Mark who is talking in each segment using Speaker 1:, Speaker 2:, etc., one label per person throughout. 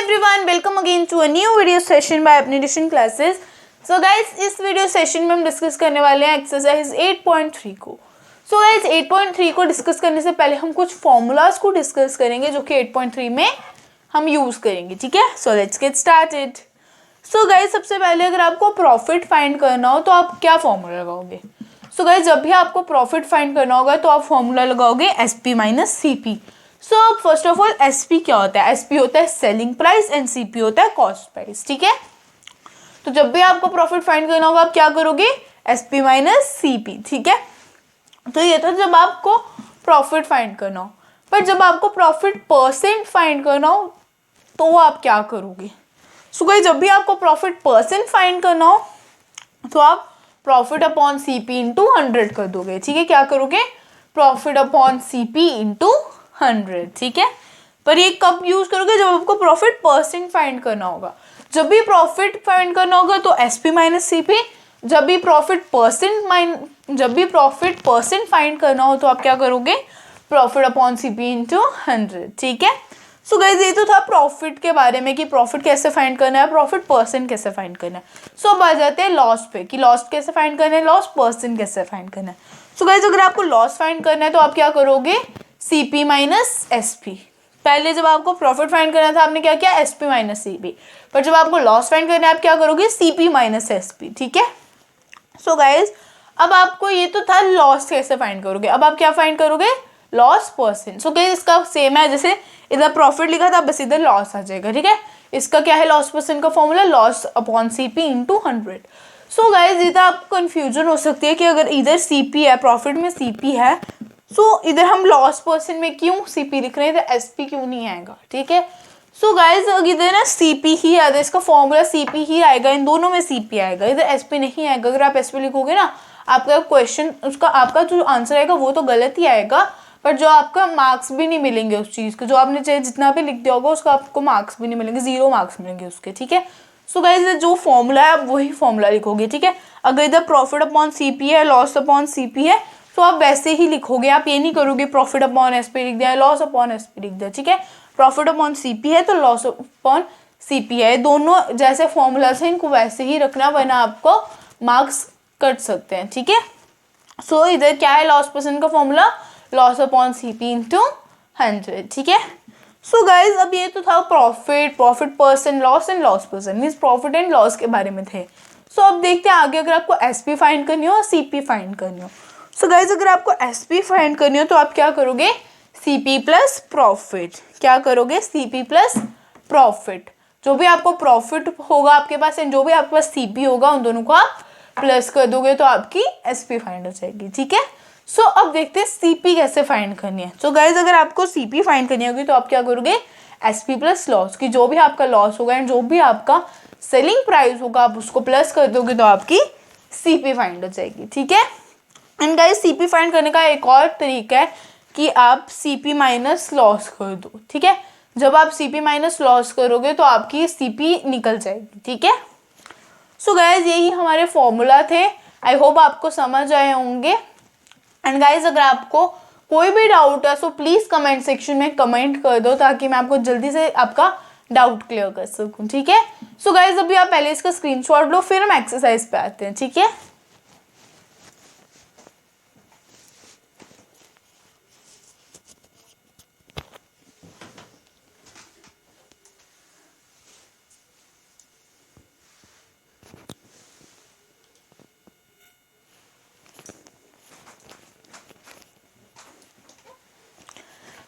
Speaker 1: everyone, welcome again to a new video session by अपनी tuition classes. So guys, इस video session में हम discuss करने वाले हैं एक्सरसाइज 8.3 को। सो गाइस, 8.3 को डिस्कस करने से पहले हम कुछ फॉर्मूलाज को डिस्कस करेंगे जो कि 8.3 में हम यूज करेंगे, ठीक है। So let's get started. So guys, सबसे पहले अगर आपको प्रॉफिट फाइंड करना हो तो आप क्या फॉर्मूला लगाओगे? सो गाइस, जब भी आपको प्रॉफिट फाइंड करना होगा तो आप फॉर्मूला लगाओगे SP minus CP. So first of all SP क्या होता है? एसपी होता है सेलिंग प्राइस एंड सीपी होता है कॉस्ट प्राइस, ठीक है। तो जब भी आपको प्रॉफिट फाइंड करना होगा आप क्या करोगे? एसपी माइनस सीपी, ठीक है। तो ये था जब आपको प्रॉफिट फाइंड करना हो। पर जब आपको प्रॉफिट परसेंट फाइंड करना हो तो आप क्या करोगे? सो गाइस, जब भी आपको प्रॉफिट परसेंट फाइंड करना हो तो आप प्रॉफिट अपॉन सीपी इंटू 100 कर दोगे, ठीक है। क्या करोगे? प्रॉफिट अपॉन सीपी इंटू 100, ठीक है। पर ये कब यूज करोगे? जब आपको प्रॉफिट परसेंट फाइंड करना होगा। जब भी प्रॉफिट फाइंड करना होगा तो एसपी माइनस सीपी। जब भी प्रॉफिट परसेंट फाइंड करना हो तो आप क्या करोगे? प्रॉफिट अपॉन सीपी इंटू 100, ठीक है। सो गाइस, ये तो था प्रॉफिट के बारे में कि प्रॉफिट कैसे फाइंड करना है, प्रॉफिट परसेंट कैसे फाइंड करना है। सो अब आ जाते हैं लॉस पे कि लॉस कैसे फाइंड करना है, लॉस परसेंट कैसे फाइंड करना है। सो गाइस, अगर आपको लॉस फाइंड करना है तो आप क्या करोगे? CP minus SP. पहले जब आपको प्रॉफिट फाइंड करना था आपने क्या किया? SP minus CP. पर जब आपको लॉस फाइंड करना है आप क्या करोगे? सीपी माइनस एसपी, ठीक है। सो गाइस, अब आपको ये तो था लॉस कैसे फाइंड करोगे। अब आप क्या फाइंड करोगे? Loss percent. सो गाइस, इसका सेम है, जैसे इधर प्रॉफिट लिखा था बस इधर लॉस आ जाएगा, ठीक है। इसका क्या है लॉस परसेंट का formula? Loss upon CP into 100। So guys, इधर आपको कंफ्यूजन हो सकती है कि अगर इधर सीपी है, प्रॉफिट में सीपी है, सो इधर हम लॉस परसेंट में क्यों सीपी लिख रहे हैं, इधर एसपी क्यों नहीं आएगा, ठीक है। सो गाइस, इधर ना सीपी ही आएगा, इसका फॉर्मूला सीपी ही आएगा, इन दोनों में सीपी आएगा, इधर एसपी नहीं आएगा। अगर आप एसपी लिखोगे ना आपका क्वेश्चन, उसका आपका जो आंसर आएगा वो तो गलत ही आएगा, पर जो आपका मार्क्स भी नहीं मिलेंगे उस चीज़ को, जो आपने चाहे जितना भी लिख दिया होगा उसका आपको मार्क्स भी नहीं मिलेंगे, 0 मार्क्स मिलेंगे उसके, ठीक है। सो गाइस, जो फॉर्मूला है आप वही फॉर्मूला लिखोगे, ठीक है। अगर इधर प्रॉफिट अपॉन सीपी है, लॉस अपॉन सीपी है, तो आप वैसे ही लिखोगे। आप ये नहीं करोगे प्रॉफिट अपॉन एसपी लिख दिया, लॉस अपॉन एसपी लिख दिया, ठीक है। प्रॉफिट अपॉन सीपी है तो लॉस अपॉन सीपी है, दोनों जैसे फॉर्मूला से इनको वैसे ही रखना, वरना आपको मार्क्स कट सकते हैं, ठीक है। सो इधर क्या है लॉस परसेंट का formula? Loss upon CP into 100, ठीक है। सो गाइज, अब ये तो था profit percent, loss and loss percent, means profit and loss के बारे में थे। सो अब देखते हैं आगे, अगर आपको एसपी फाइंड करनी हो, सीपी फाइंड करनी हो। सो गाइज, अगर आपको एसपी फाइंड करनी हो तो आप क्या करोगे? CP plus profit. क्या करोगे? CP plus profit. जो भी आपको प्रॉफिट होगा आपके पास एंड जो भी आपके पास सीपी होगा, उन दोनों को आप प्लस कर दोगे तो आपकी एसपी फाइंड हो जाएगी, ठीक है। सो अब देखते हैं सीपी कैसे फाइंड करनी है। सो गाइज, अगर आपको सीपी फाइंड करनी होगी तो आप क्या करोगे? एसपी प्लस लॉस, की जो भी आपका लॉस होगा एंड जो भी आपका सेलिंग प्राइस होगा आप उसको प्लस कर दोगे तो आपकी सीपी फाइंड हो जाएगी, ठीक है। एंड गाइज, सीपी फाइंड करने का एक और तरीका है कि आप सीपी माइनस लॉस कर दो, ठीक है। जब आप सीपी माइनस लॉस करोगे तो आपकी सीपी निकल जाएगी, ठीक है। सो गाइज, यही हमारे फॉर्मूला थे। आई होप आपको समझ आए होंगे। एंड गाइज, अगर आपको कोई भी डाउट है सो प्लीज़ कमेंट सेक्शन में कमेंट कर दो ताकि मैं आपको जल्दी से आपका डाउट क्लियर कर सकूं, ठीक है। सो गाइज, अभी आप पहले इसका स्क्रीनशॉट लो, फिर हम एक्सरसाइज पे आते हैं, ठीक है।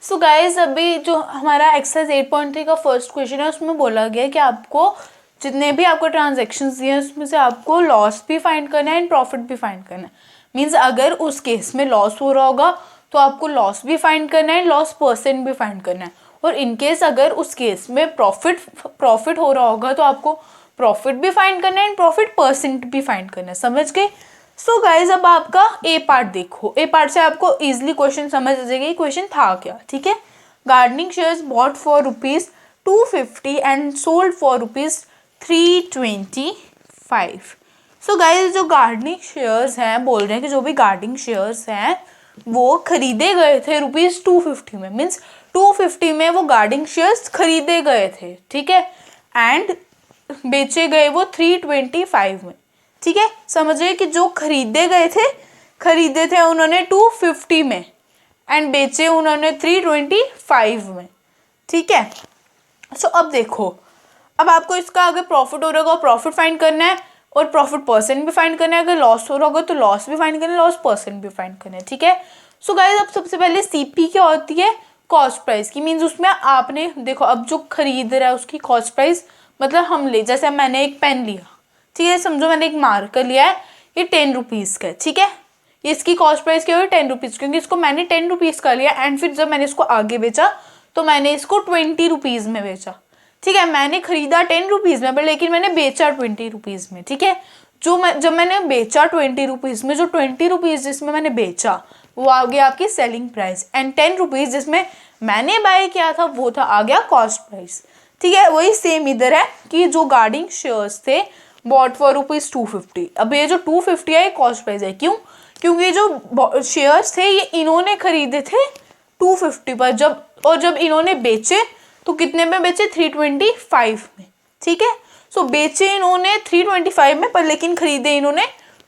Speaker 1: सो गाइज, अभी जो हमारा एक्सरसाइज 8.3 का फर्स्ट क्वेश्चन है उसमें बोला गया है कि आपको जितने भी आपको ट्रांजेक्शन्स दिए हैं उसमें से आपको लॉस भी फाइंड करना है एंड प्रॉफिट भी फाइंड करना है। मीन्स अगर उस केस में लॉस हो रहा होगा तो आपको लॉस भी फाइंड करना है, लॉस परसेंट भी फाइंड करना है। और इनकेस अगर उस केस में प्रॉफिट हो रहा होगा तो आपको प्रॉफिट भी फाइंड करना है एंड प्रॉफिट परसेंट भी फाइंड करना है, समझ गए। सो गाइज, अब आपका ए पार्ट देखो। ए पार्ट से आपको इजिली क्वेश्चन समझ आ जाएगा क्वेश्चन था क्या, ठीक है। Gardening shares bot for ₹250 and sold for ₹325। So guys, जो गार्डनिंग शेयर्स हैं, बोल रहे हैं कि जो भी गार्डनिंग शेयर्स हैं वो खरीदे गए थे ₹250 में, मीन्स 250 में वो गार्डिंग शेयर्स खरीदे गए थे, ठीक है, एंड बेचे गए वो 325 में, ठीक है। समझिए कि जो खरीदे थे उन्होंने 250 में एंड बेचे उन्होंने 325 में, ठीक है। सो अब देखो, अब आपको इसका अगर प्रॉफिट हो रहा होगा प्रॉफिट फाइंड करना है और प्रॉफिट परसेंट भी फाइंड करना है, अगर लॉस हो रहा होगा तो लॉस भी फाइंड करना है, लॉस परसेंट भी फाइंड करना है, ठीक है। सो गाइस अब सबसे पहले सीपी क्या होती है, कॉस्ट प्राइस की, मीन्स उसमें आपने देखो अब जो खरीद रहा है उसकी कॉस्ट प्राइस, मतलब हम ले, जैसे मैंने एक पेन लिया, ठीक है, समझो मैंने एक मार्कर लिया है, ये 10 रुपीज़ का है, ठीक है, इसकी कॉस्ट प्राइस क्या हुई 10 रुपीज़, क्योंकि इसको मैंने 10 रुपीज़ का लिया एंड फिर जब मैंने इसको आगे बेचा तो मैंने इसको 20 रुपीज़ में बेचा, ठीक है। मैंने खरीदा 10 रुपीज़ में पर लेकिन मैंने बेचा 20 रुपीज़ में, ठीक है। जब मैंने बेचा 20 रुपीज़ में, जो 20 रुपीज़ जिसमें मैंने बेचा वो आ गया आपकी सेलिंग प्राइस, एंड 10 रुपीज़ जिसमें मैंने बाय किया था वो था आ गया कॉस्ट प्राइस, ठीक है। वही सेम इधर है कि जो गार्डिंग शेयर्स थे बॉट फॉर ₹250, अब ये जो 250 है कॉस्ट प्राइस है, क्यों, क्योंकि जो शेयर्स थे ये इन्होंने खरीदे थे 250 पर, जब इन्होंने बेचे तो कितने में बेचे 325 में, ठीक है। सो बेचे इन्होंने 325 में पर लेकिन खरीदे इन्होंने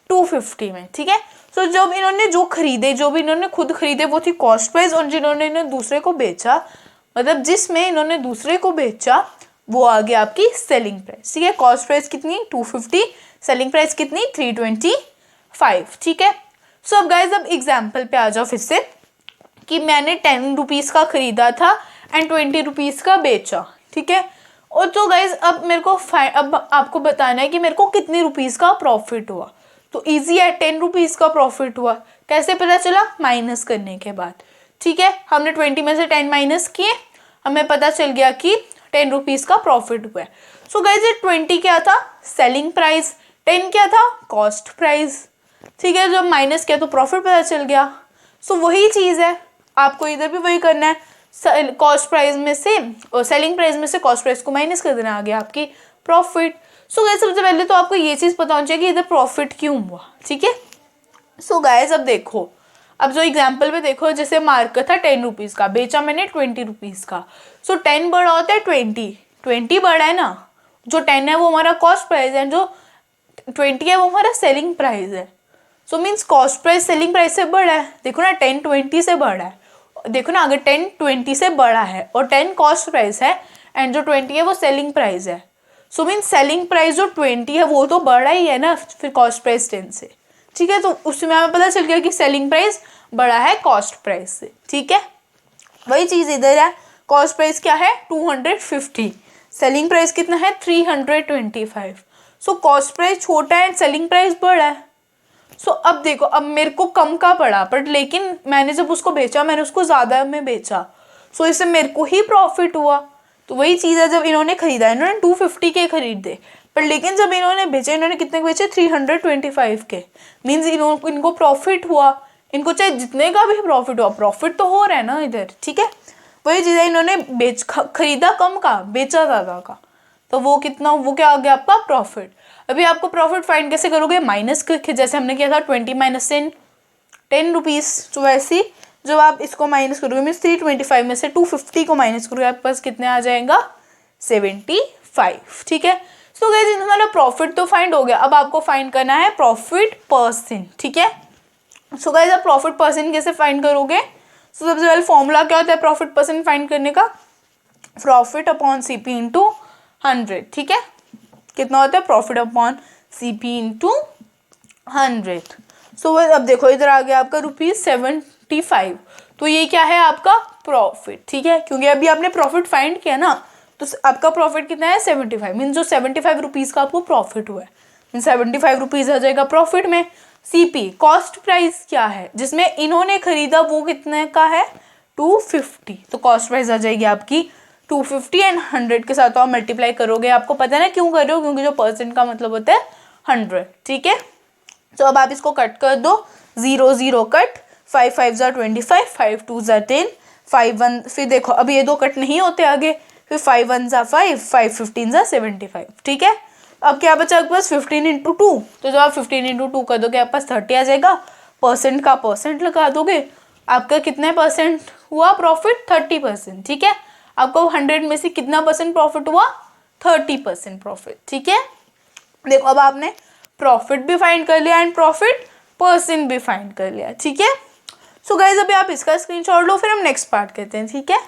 Speaker 1: 250 में, ठीक है। सो जब इन्होंने जो भी इन्होंने खुद खरीदे वो थी कॉस्ट प्राइस, और जिन्होंने इन्हें दूसरे को बेचा, मतलब जिसमें इन्होंने दूसरे को बेचा वो आ गया आपकी सेलिंग प्राइस, ठीक है। कॉस्ट प्राइस कितनी 250, सेलिंग प्राइस कितनी 325, ठीक है। सो अब गाइज अब एग्जाम्पल पे आ जाओ फिर से कि मैंने 10 रुपीज़ का खरीदा था एंड 20 रुपीज़ का बेचा, ठीक है। और तो गाइज अब मेरे को अब आपको बताना है कि मेरे को कितने रुपीज़ का प्रॉफिट हुआ, तो इजी है, 10 रुपीज़ का प्रॉफिट हुआ, कैसे पता चला, माइनस करने के बाद, ठीक है। हमने 20 में से 10 माइनस किए, हमें पता चल गया कि 10 रुपीज़ का प्रॉफिट हुआ है। सो गाइज ये 20 क्या था सेलिंग प्राइस, 10 क्या था कॉस्ट प्राइस, ठीक है। जब माइनस किया तो प्रॉफिट पता चल गया। सो वही चीज़ है, आपको इधर भी वही करना है, कॉस्ट प्राइस में से और सेलिंग प्राइस में से कॉस्ट प्राइस को माइनस कर देना, आ गया आपकी प्रॉफिट। सो गाइस सबसे पहले तो आपको ये चीज़ पता होनी चाहिए कि इधर प्रॉफिट क्यों हुआ, ठीक है। सो गाइस अब देखो, अब जो एग्जाम्पल में देखो, जैसे मार्कर था 10 रुपीज़ का, बेचा मैंने 20 रुपीज़ का। सो 10 बड़ा होता है 20 बड़ा है ना, जो 10 है वो हमारा कॉस्ट प्राइस है, जो 20 है वो हमारा सेलिंग प्राइस है। So means cost price selling price से बड़ा है, देखो ना 10 20 से बड़ा है, देखो ना अगर 10 20 से बड़ा है और 10 कॉस्ट प्राइस है एंड जो 20 है वो सेलिंग प्राइस है, सो मीन्स सेलिंग प्राइस जो 20 है वो तो बड़ा ही है ना फिर कॉस्ट प्राइस 10 से, ठीक है। तो उसमें हमें पता चल गया कि सेलिंग प्राइस बड़ा है कॉस्ट प्राइस से, ठीक है। वही चीज़ इधर है, कॉस्ट प्राइस क्या है 250, सेलिंग प्राइस कितना है 325, सो कॉस्ट प्राइस छोटा है एंड सेलिंग प्राइस बड़ा है। सो अब देखो, अब मेरे को कम का पड़ा बट लेकिन मैंने जब उसको बेचा मैंने उसको ज़्यादा में बेचा, सो इससे मेरे को ही प्रॉफिट हुआ। तो वही चीज़ है, जब इन्होंने खरीदा, इन्होंने 250 के खरीदे पर लेकिन जब इन्होंने बेचे, इन्होंने कितने के बेचे 325 के, मीन्स इनको प्रॉफिट हुआ, इनको चाहे जितने का भी प्रॉफिट हुआ, प्रॉफिट तो हो रहा है ना इधर, ठीक है। वही चीज़ है, इन्होंने खरीदा कम का बेचा ज़्यादा का, तो वो कितना, वो क्या आ गया आपका प्रॉफिट। अभी आपको प्रॉफिट फाइंड कैसे करोगे, माइनस करके, जैसे हमने किया था 20 माइनस 10 रुपीज़, तो वैसे ही जब आप इसको माइनस करोगे मीन्स 325 में से 250 को माइनस करोगे आपके पास कितने आ जाएगा 75, ठीक है। सो गाइस हमारा प्रॉफिट तो फाइंड हो गया, अब आपको फाइंड करना है प्रॉफिट परसेंट, ठीक है। सो गाइस आप प्रॉफिट परसेंट कैसे फाइंड करोगे, सो सबसे पहले फॉर्मूला क्या होता है प्रॉफिट परसेंट फाइंड करने का, प्रॉफिट अपॉन CP इंटू 100, ठीक है। कितना होता है प्रॉफिट अपॉन CP इंटू 100। सो अब देखो इधर आ गया आपका ₹75, तो ये क्या है आपका प्रॉफिट, ठीक है, क्योंकि अभी आपने प्रॉफिट फाइंड किया ना, तो आपका प्रॉफिट कितना है 75, मीन्स जो 75 रुपीज़ का आपको प्रॉफिट हुआ है, मीन 75 रुपीज़ आ जाएगा प्रॉफिट में। CP कॉस्ट प्राइस क्या है, जिसमें इन्होंने खरीदा वो कितने का है 250, तो कॉस्ट प्राइस आ जाएगी आपकी 250 एंड 100 के साथ आप मल्टीप्लाई करोगे, आपको पता है ना क्यों कर रहे हो, क्योंकि जो परसेंट का मतलब होता है 100, ठीक है। तो अब आप इसको कट कर दो, 0 0 कट, 5 5 ज़ा 25, 5 2 ज़ा 10, 5 1, फिर देखो अब ये दो कट नहीं होते आगे, फिर 5 1 ज़ा 5, 5 15 ज़ा 75, ठीक है। अब क्या बचा आपके पास 15 इंटू 2, तो जब आप 15 इंटू 2 कर दोगे आपके पास 30 आ जाएगा, परसेंट का परसेंट लगा दोगे आपका कितने परसेंट हुआ प्रॉफिट? 30%, ठीक है। आपको 100 में से कितना परसेंट प्रॉफिट हुआ? 30% प्रॉफिट, ठीक है। देखो अब आपने प्रॉफिट भी फाइंड कर लिया एंड प्रॉफिट परसेंट भी फाइंड कर लिया, ठीक है। सो गाइज अभी आप इसका स्क्रीनशॉट लो, फिर हम नेक्स्ट पार्ट करते हैं, ठीक है।